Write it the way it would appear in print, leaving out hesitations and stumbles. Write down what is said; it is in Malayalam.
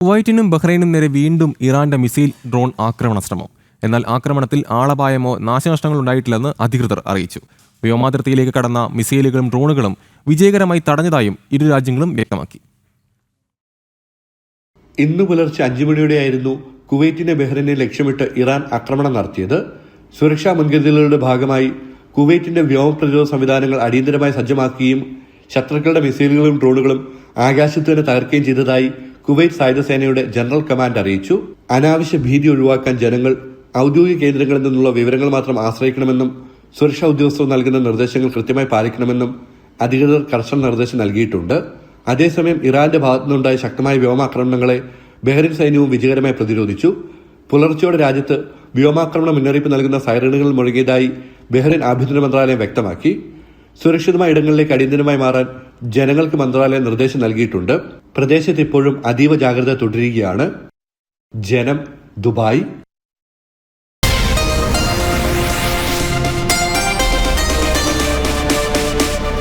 കുവൈറ്റിനും ബഹ്റൈനും നേരെ വീണ്ടും ഇറാന്റെ മിസൈൽ ഡ്രോൺ ആക്രമണ ശ്രമം. എന്നാൽ ആക്രമണത്തിൽ ആളപായമോ നാശനഷ്ടങ്ങൾ ഉണ്ടായിട്ടില്ലെന്ന് അധികൃതർ അറിയിച്ചു. വ്യോമാതിർത്തിയിലേക്ക് കടന്ന മിസൈലുകളും ഡ്രോണുകളും വിജയകരമായി തടഞ്ഞതായും ഇരു രാജ്യങ്ങളും വ്യക്തമാക്കി. ഇന്നു പുലർച്ചെ 5 മണിയോടെയായിരുന്നു കുവൈറ്റിനെ ബഹ്റൈനെ ലക്ഷ്യമിട്ട് ഇറാൻ ആക്രമണം നടത്തിയത്. സുരക്ഷാ മുൻകരുതലുകളുടെ ഭാഗമായി കുവൈറ്റിന്റെ വ്യോമ പ്രതിരോധ സംവിധാനങ്ങൾ അടിയന്തരമായി സജ്ജമാക്കുകയും ശത്രുക്കളുടെ മിസൈലുകളും ഡ്രോണുകളും ആകാശത്ത് തന്നെ തകർക്കുകയും ചെയ്തതായി കുവൈറ്റ് സായുധ സേനയുടെ ജനറൽ കമാൻഡ് അറിയിച്ചു. അനാവശ്യ ഭീതി ഒഴിവാക്കാൻ ജനങ്ങൾ ഔദ്യോഗിക കേന്ദ്രങ്ങളിൽ നിന്നുള്ള വിവരങ്ങൾ മാത്രം ആശ്രയിക്കണമെന്നും സുരക്ഷാ ഉദ്യോഗസ്ഥർ നൽകുന്ന നിർദ്ദേശങ്ങൾ കൃത്യമായി പാലിക്കണമെന്നും അധികൃതർ കർശന നിർദ്ദേശം നൽകിയിട്ടുണ്ട്. അതേസമയം ഇറാന്റെ ഭാഗത്തുനിന്നുണ്ടായ ശക്തമായ വ്യോമാക്രമണങ്ങളെ ബഹ്റൈൻ സൈന്യവും വിജയകരമായി പ്രതിരോധിച്ചു. പുലർച്ചെയോടെ രാജ്യത്ത് വ്യോമാക്രമണ മുന്നറിയിപ്പ് നൽകുന്ന സൈറണുകൾ മുഴങ്ങിയതായി ബഹ്റൈൻ ആഭ്യന്തര മന്ത്രാലയം വ്യക്തമാക്കി. സുരക്ഷിതമായ ഇടങ്ങളിലേക്ക് അടിയന്തരമായി മാറാൻ ജനങ്ങൾക്ക് മന്ത്രാലയം നിർദ്ദേശം നൽകിയിട്ടുണ്ട്. പ്രദേശത്ത് ഇപ്പോഴും അതീവ ജാഗ്രത തുടരുകയാണ്. ജനം, ദുബായ്.